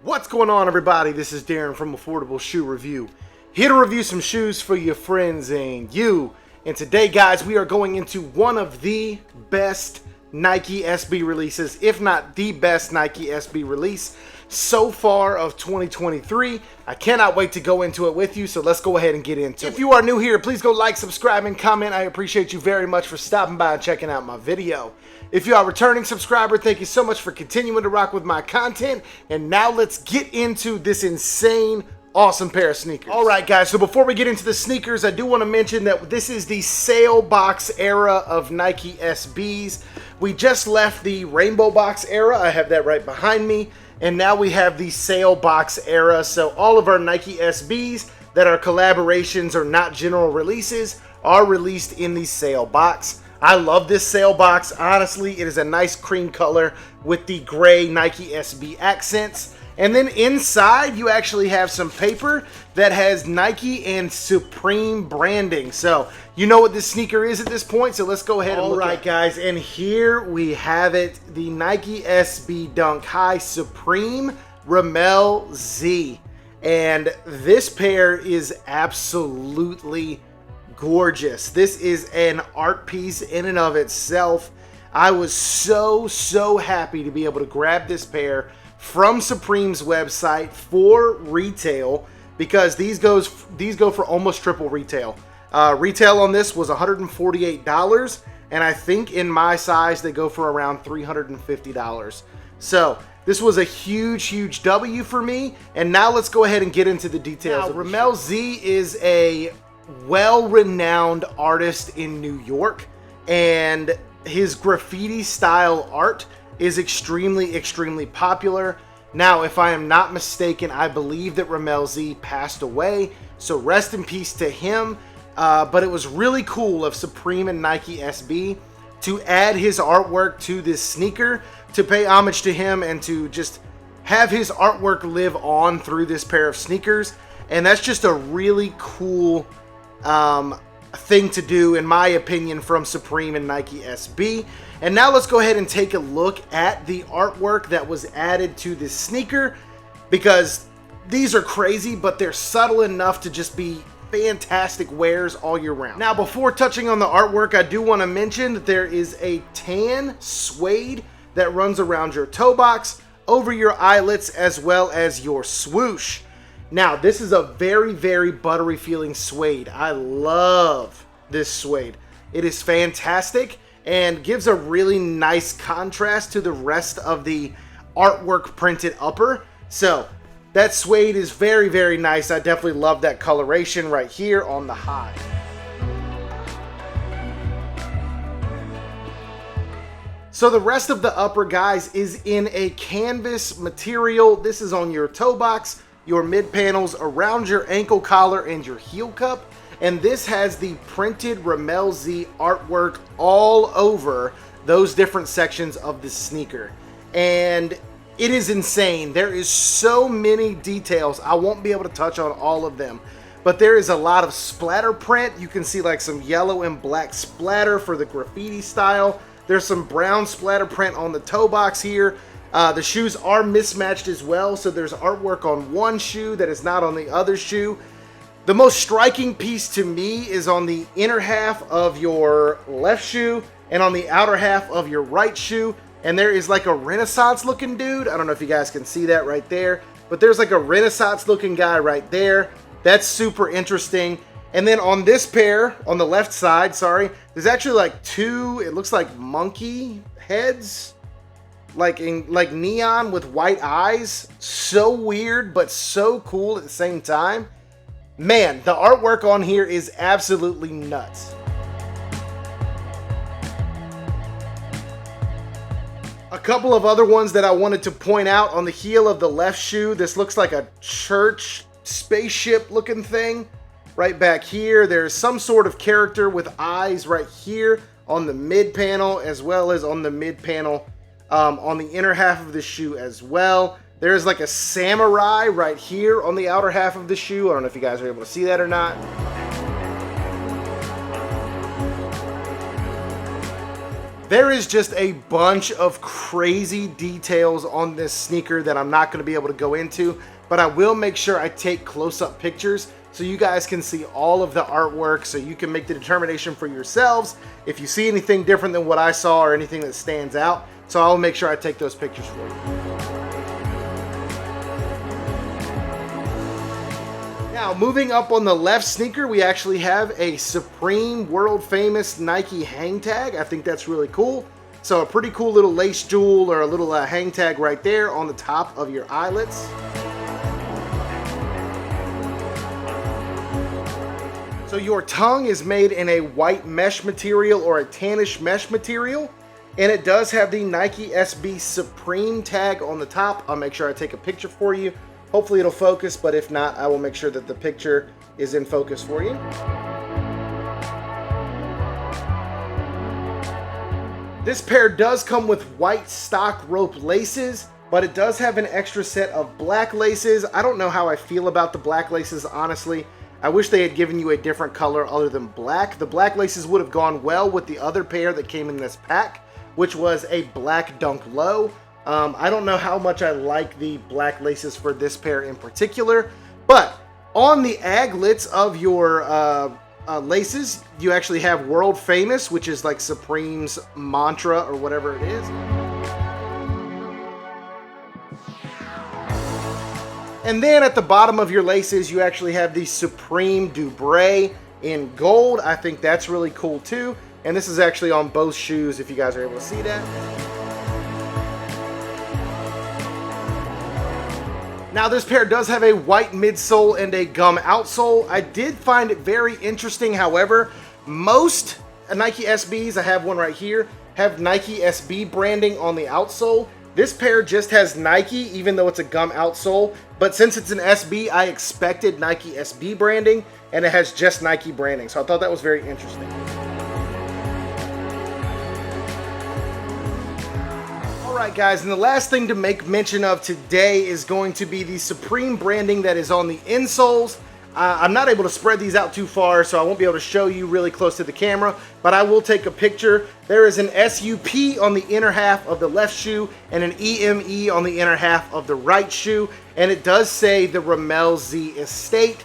What's going on, everybody? This is Darren from Affordable Shoe Review, here to review some shoes for your friends and you. And today, guys, we are going into one of the best Nike SB releases, if not the best Nike SB release so far of 2023. I cannot wait to go into it with you, so let's go ahead and get into it. If you are new here, please go like, subscribe, and comment. I appreciate you very much for stopping by and checking out my video. If you are a returning subscriber, thank you so much for continuing to rock with my content. And now let's get into this insane, awesome pair of sneakers. All right, guys, so before we get into the sneakers, I do want to mention that this is the sale box era of Nike SBs. We just left the rainbow box era. I have that right behind me. And now we have the sale box era. So all of our Nike SBs that are collaborations or not general releases are released in the sale box. I love this sale box. Honestly, it is a nice cream color with the gray Nike SB accents. And then inside, you actually have some paper that has Nike and Supreme branding. So you know what this sneaker is at this point, so let's go ahead and look at it. All right, guys, and here we have it, the Nike SB Dunk High Supreme Rammellzee. And this pair is absolutely gorgeous. This is an art piece in and of itself. I was so happy to be able to grab this pair from Supreme's website for retail, because these go for almost triple retail. Retail on this was $148, and I think in my size they go for around $350. So this was a huge W for me. And now let's go ahead and get into the details. Now, Rammellzee is a well-renowned artist in New York, and his graffiti style art is extremely popular. Now, if I am not mistaken, I believe that Rammellzee passed away, so rest in peace to him. But it was really cool of Supreme and Nike SB to add his artwork to this sneaker, to pay homage to him and to just have his artwork live on through this pair of sneakers. And that's just a really cool thing to do, in my opinion, from Supreme and Nike SB. And now let's go ahead and take a look at the artwork that was added to this sneaker, because these are crazy, but they're subtle enough to just be fantastic wears all year round. Now, before touching on the artwork, I do want to mention that there is a tan suede that runs around your toe box, over your eyelets, as well as your swoosh. Now, this is a very buttery feeling suede. I love this suede. It is fantastic and gives a really nice contrast to the rest of the artwork printed upper. So that suede is very nice. I definitely love that coloration right here on the high. So the rest of the upper, guys, is in a canvas material. This is on your toe box, your mid panels, around your ankle collar, and your heel cup. And this has the printed Rammellzee artwork all over those different sections of the sneaker. And it is insane. There is so many details. I won't be able to touch on all of them, but there is a lot of splatter print. You can see like some yellow and black splatter for the graffiti style. There's some brown splatter print on the toe box here. The shoes are mismatched as well, so there's artwork on one shoe that is not on the other shoe. The most striking piece to me is on the inner half of your left shoe and on the outer half of your right shoe. And there is like a Renaissance looking dude. I don't know if you guys can see that right there, but there's like a Renaissance looking guy right there. That's super interesting. And then on this pair, on the left side, sorry, there's actually like two, it looks like monkey heads, like neon with white eyes. So weird, but so cool at the same time. Man, the artwork on here is absolutely nuts. A couple of other ones that I wanted to point out on the heel of the left shoe. This looks like a church spaceship looking thing. Right back here, there's some sort of character with eyes right here on the mid panel, as well as on the mid panel on the inner half of the shoe as well. There's like a samurai right here on the outer half of the shoe. I don't know if you guys are able to see that or not. There is just a bunch of crazy details on this sneaker that I'm not going to be able to go into, but I will make sure I take close-up pictures so you guys can see all of the artwork, so you can make the determination for yourselves if you see anything different than what I saw or anything that stands out. So I'll make sure I take those pictures for you. Now, moving up on the left sneaker, we actually have a Supreme world famous Nike Hangtag. I think that's really cool. So a pretty cool little lace jewel or a little Hangtag right there on the top of your eyelets. So your tongue is made in a white mesh material or a tannish mesh material. And it does have the Nike SB Supreme tag on the top. I'll make sure I take a picture for you. Hopefully it'll focus, but if not, I will make sure that the picture is in focus for you. This pair does come with white stock rope laces, but it does have an extra set of black laces. I don't know how I feel about the black laces, honestly. I wish they had given you a different color other than black. The black laces would have gone well with the other pair that came in this pack, which was a black Dunk Low. I don't know how much I like the black laces for this pair in particular, but on the aglets of your laces, you actually have World Famous, which is like Supreme's mantra or whatever it is. And then at the bottom of your laces, you actually have the Supreme Dubraes in gold. I think that's really cool too. And this is actually on both shoes, if you guys are able to see that. Now this pair does have a white midsole and a gum outsole. I did find it very interesting, however, most Nike SBs, I have one right here, have Nike SB branding on the outsole. This pair just has Nike, even though it's a gum outsole, but since it's an SB, I expected Nike SB branding, and it has just Nike branding, so I thought that was very interesting. Alright guys, and the last thing to make mention of today is going to be the Supreme branding that is on the insoles. I'm not able to spread these out too far, so I won't be able to show you really close to the camera, but I will take a picture. There is an SUP on the inner half of the left shoe and an EME on the inner half of the right shoe, and it does say the Rammellzee estate,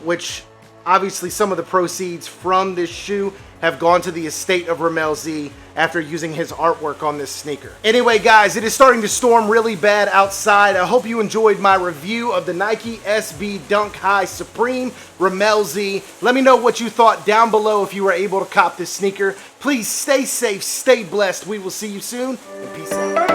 which obviously some of the proceeds from this shoe have gone to the estate of Rammellzee after using his artwork on this sneaker. Anyway guys, it is starting to storm really bad outside. I hope you enjoyed my review of the Nike SB Dunk High Supreme Rammellzee. Let me know what you thought down below if you were able to cop this sneaker. Please stay safe, stay blessed. We will see you soon, and peace out.